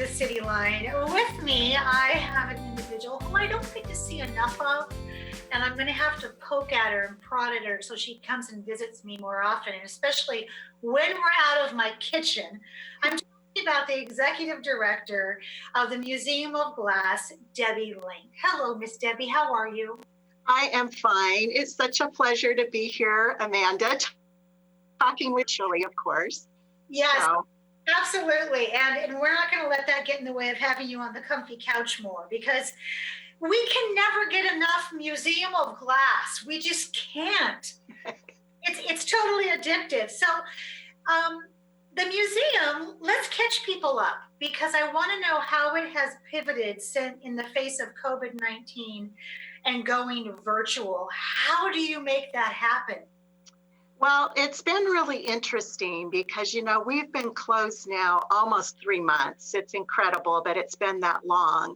to CityLine. With me, I have an individual who I don't get to see enough of, and I'm going to have to poke at her and prod at her so she comes and visits me more often, and especially when we're out of my kitchen. I'm talking about the executive director of the Museum of Glass, Debbie Link. Hello, Miss Debbie. How are you? I am fine. It's such a pleasure to be here, Amanda, talking with Shirley, of course. Yes. So. Absolutely. And we're not going to let that get in the way of having you on the comfy couch more, because we can never get enough Museum of Glass. We just can't. It's totally addictive. So the museum, let's catch people up, because I want to know how it has pivoted in the face of COVID-19 and going virtual. How do you make that happen? Well, it's been really interesting because, we've been closed now almost 3 months. It's incredible that it's been that long.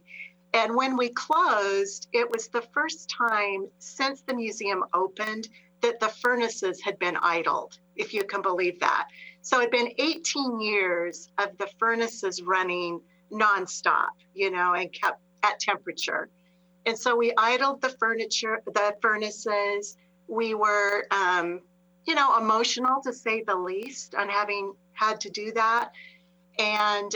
And when we closed, it was the first time since the museum opened that the furnaces had been idled, if you can believe that. So it'd been 18 years of the furnaces running nonstop, and kept at temperature. And so we idled the furnaces. We were, emotional, to say the least, on having had to do that. And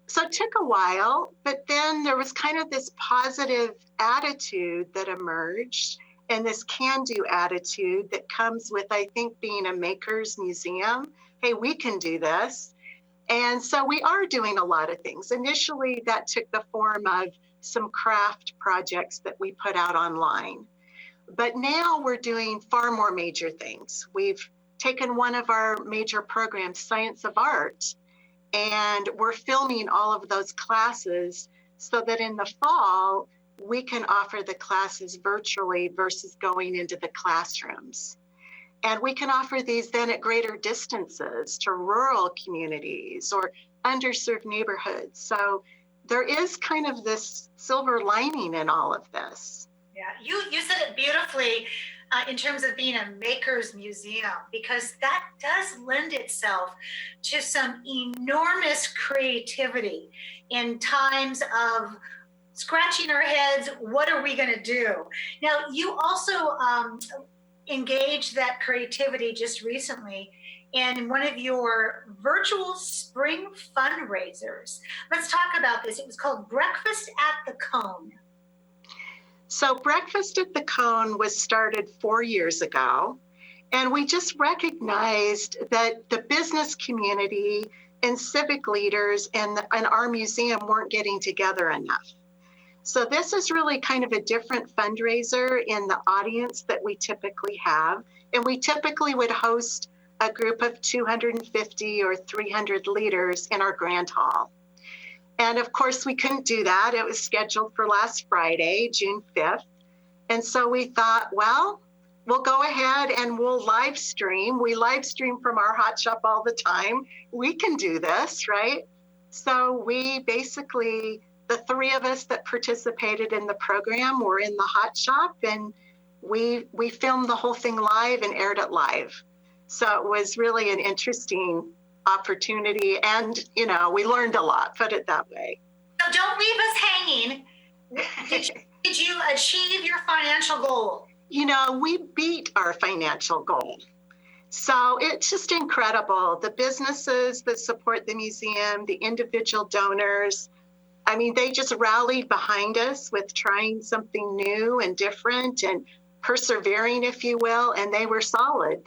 so it took a while, but then there was kind of this positive attitude that emerged, and this can-do attitude that comes with, I think, being a maker's museum. Hey, we can do this. And so we are doing a lot of things. Initially, that took the form of some craft projects that we put out online. But now we're doing far more major things. We've taken one of our major programs, Science of Art, and we're filming all of those classes so that in the fall, we can offer the classes virtually versus going into the classrooms. And we can offer these then at greater distances to rural communities or underserved neighborhoods. So there is kind of this silver lining in all of this. Yeah, you said it beautifully in terms of being a maker's museum, because that does lend itself to some enormous creativity in times of scratching our heads. What are we going to do? Now, you also engaged that creativity just recently in one of your virtual spring fundraisers. Let's talk about this. It was called Breakfast at the Cone. So Breakfast at the Cone was started 4 years ago, and we just recognized that the business community and civic leaders and our museum weren't getting together enough. So this is really kind of a different fundraiser in the audience that we typically have, and we typically would host a group of 250 or 300 leaders in our grand hall. And of course, we couldn't do that. It was scheduled for last Friday, June 5th. And so we thought, well, we'll go ahead and we'll live stream. We live stream from our hot shop all the time. We can do this, right? So we basically, the three of us that participated in the program were in the hot shop, and we filmed the whole thing live and aired it live. So it was really an interesting opportunity, and we learned a lot, put it that way. So don't leave us hanging. Did you achieve your financial goal? We beat our financial goal. So it's just incredible. The businesses that support the museum, the individual donors, they just rallied behind us with trying something new and different and persevering, if you will, and they were solid.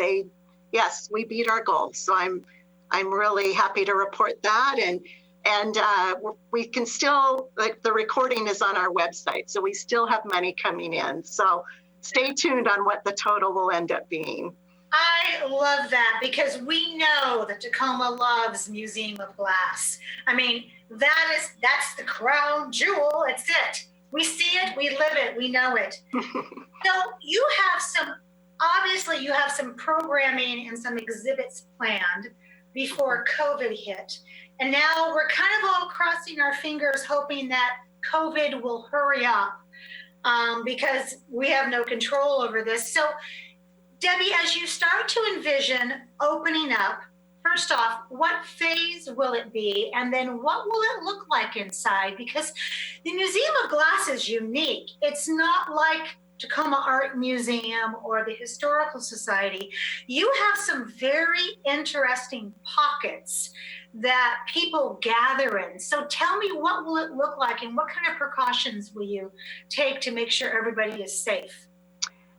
Yes, we beat our goal. So I'm really happy to report that, and we can still, the recording is on our website, so we still have money coming in. So stay tuned on what the total will end up being. I love that, because we know that Tacoma loves Museum of Glass. That's the crown jewel. It's it. We see it, we live it, we know it. So obviously you have some programming and some exhibits planned before COVID hit. And now we're kind of all crossing our fingers, hoping that COVID will hurry up, because we have no control over this. So Debbie, as you start to envision opening up, First off, what phase will it be? And then what will it look like inside? Because the Museum of Glass is unique. It's not like Tacoma Art Museum or the Historical Society. You have some very interesting pockets that people gather in. So tell me, what will it look like and what kind of precautions will you take to make sure everybody is safe?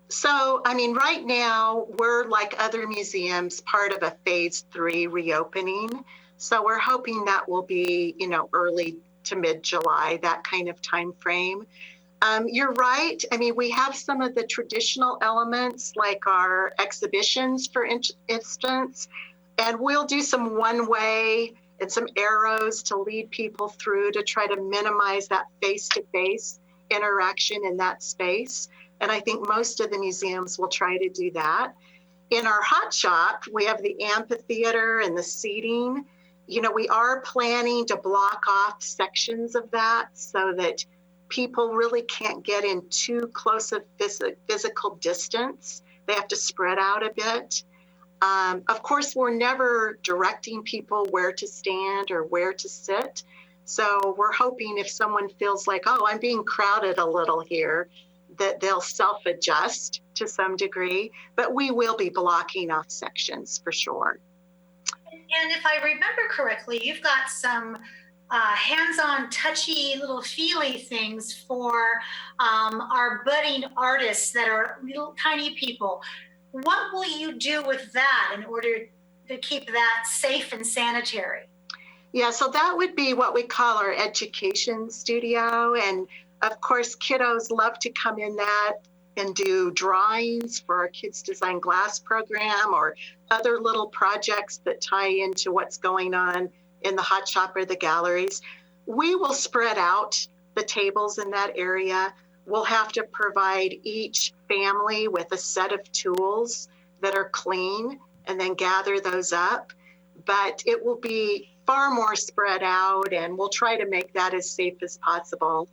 So, I mean, right now we're like other museums, part of a phase 3 reopening. So we're hoping that will be, early to mid-July, that kind of time frame. You're right. I mean, we have some of the traditional elements like our exhibitions, for instance, and we'll do some one-way and some arrows to lead people through to try to minimize that face-to-face interaction in that space. And I think most of the museums will try to do that. In our hot shop, we have the amphitheater and the seating. We are planning to block off sections of that so that people really can't get in too close of physical distance. They have to spread out a bit. Of course, we're never directing people where to stand or where to sit. So we're hoping if someone feels like, oh, I'm being crowded a little here, that they'll self-adjust to some degree, but we will be blocking off sections for sure. And if I remember correctly, you've got some hands-on, touchy, little feely things for our budding artists that are little tiny people. What will you do with that in order to keep that safe and sanitary? Yeah, so that would be what we call our education studio. And of course, kiddos love to come in that and do drawings for our Kids Design Glass program or other little projects that tie into what's going on in the hot shop or the galleries. We will spread out the tables in that area. We'll have to provide each family with a set of tools that are clean and then gather those up. But it will be far more spread out, and we'll try to make that as safe as possible.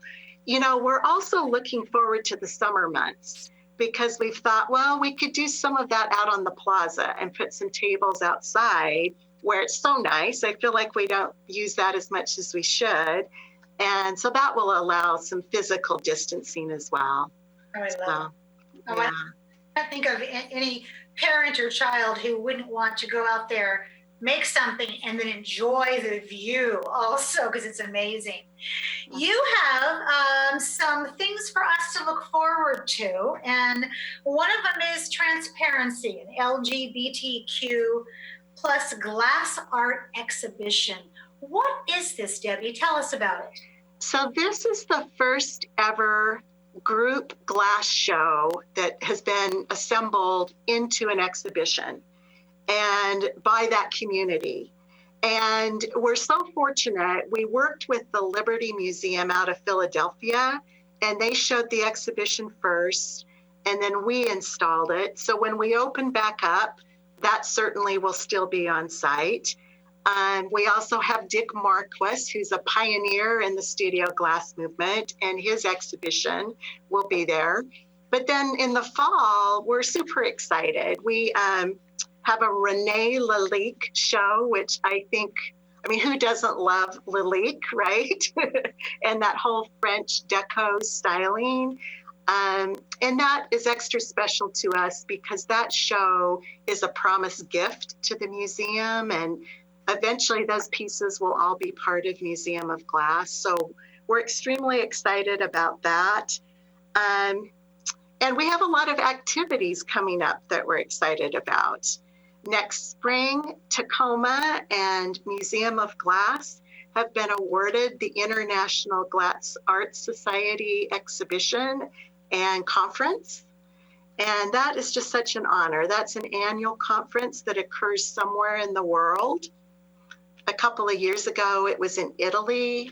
We're also looking forward to the summer months because we've thought, well, we could do some of that out on the plaza and put some tables outside where it's so nice. I feel like we don't use that as much as we should. And so that will allow some physical distancing as well. Oh, I love it. Oh, yeah. I can't think of any parent or child who wouldn't want to go out there, make something, and then enjoy the view also, because it's amazing. You have some things for us to look forward to, and one of them is transparency, an LGBTQ plus glass art exhibition. What is this, Debbie? Tell us about it. So this is the first ever group glass show that has been assembled into an exhibition and by that community. And we're so fortunate. We worked with the Liberty Museum out of Philadelphia, and they showed the exhibition first, and then we installed it. So when we open back up, that certainly will still be on site. We also have Dick Marquis, who's a pioneer in the studio glass movement, and his exhibition will be there. But then in the fall, we're super excited. We have a René Lalique show, which I mean, who doesn't love Lalique, right? And that whole French deco styling. And that is extra special to us because that show is a promised gift to the museum, and eventually those pieces will all be part of Museum of Glass. So we're extremely excited about that. And we have a lot of activities coming up that we're excited about. Next spring, Tacoma and Museum of Glass have been awarded the International Glass Arts Society exhibition and conference. And that is just such an honor. That's an annual conference that occurs somewhere in the world. A couple of years ago, it was in Italy.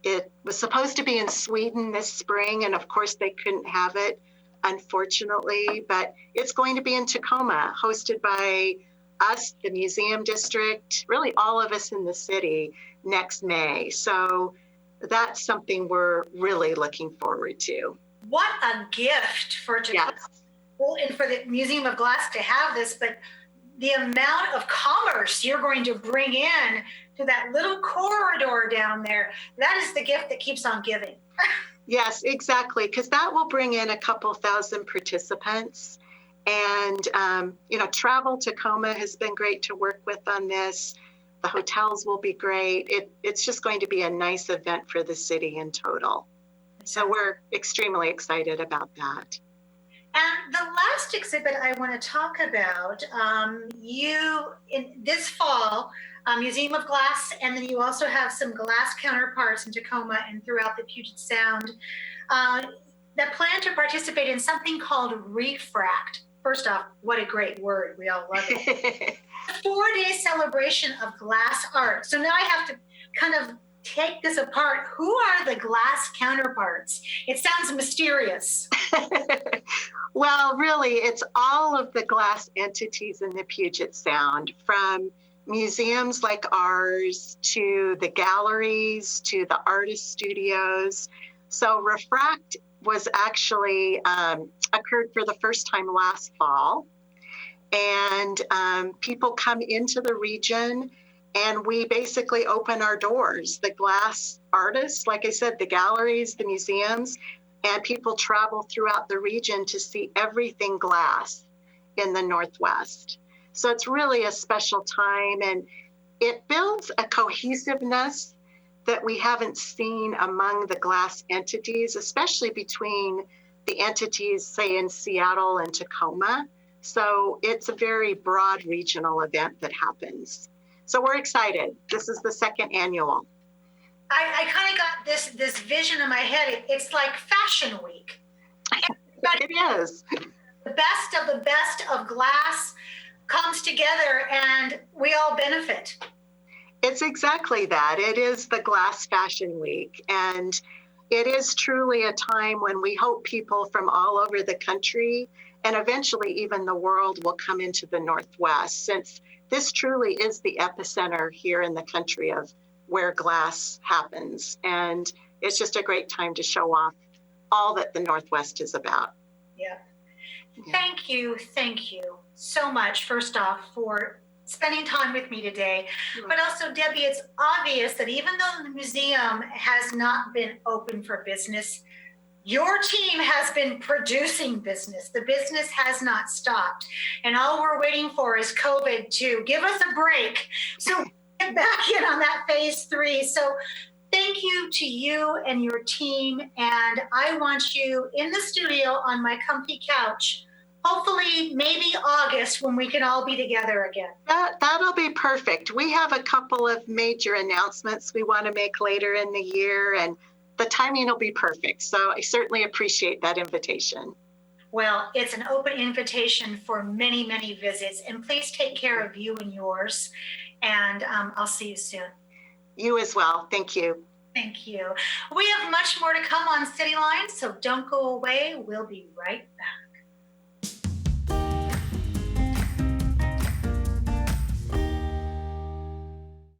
It was supposed to be in Sweden this spring, and of course they couldn't have it, unfortunately, but it's going to be in Tacoma, hosted by us, the museum district, really all of us in the city next May. So that's something we're really looking forward to. What a gift for Tacoma. Yes. Well, and for the Museum of Glass to have this, but the amount of commerce you're going to bring in to that little corridor down there, that is the gift that keeps on giving. Yes, exactly, because that will bring in a couple thousand participants. And, Travel Tacoma has been great to work with on this. The hotels will be great. It's just going to be a nice event for the city in total. So we're extremely excited about that. And the last exhibit I want to talk about, in this fall, Museum of Glass, and then you also have some glass counterparts in Tacoma and throughout the Puget Sound that plan to participate in something called Refract. First off, what a great word. We all love it. A 4-day celebration of glass art. So now I have to kind of take this apart. Who are the glass counterparts? It sounds mysterious. Well, really, it's all of the glass entities in the Puget Sound, from museums like ours to the galleries to the artist studios. So Refract was actually occurred for the first time last fall. And people come into the region and we basically open our doors. The glass artists, like I said, the galleries, the museums, and people travel throughout the region to see everything glass in the Northwest. So it's really a special time, and it builds a cohesiveness that we haven't seen among the glass entities, especially between the entities, say, in Seattle and Tacoma. So it's a very broad regional event that happens. So we're excited. This is the second annual. I kind of got this vision in my head. It's like Fashion Week. It is. The best of glass comes together and we all benefit. It's exactly that. It is the Glass Fashion Week. And it is truly a time when we hope people from all over the country and eventually even the world will come into the Northwest, since this truly is the epicenter here in the country of where glass happens. And it's just a great time to show off all that the Northwest is about. Yeah. Thank you so much, first off, for spending time with me today. But also, Debbie, it's obvious that even though the museum has not been open for business, your team has been producing business. The business has not stopped. And all we're waiting for is COVID to give us a break so we get back in on that phase 3. So thank you to you and your team. And I want you in the studio on my comfy couch, hopefully maybe August, when we can all be together again. That'll be perfect. We have a couple of major announcements we want to make later in the year, and the timing will be perfect. So I certainly appreciate that invitation. Well, it's an open invitation for many, many visits. And please take care of you and yours. And I'll see you soon. You as well. Thank you. Thank you. We have much more to come on CityLine, so don't go away. We'll be right back.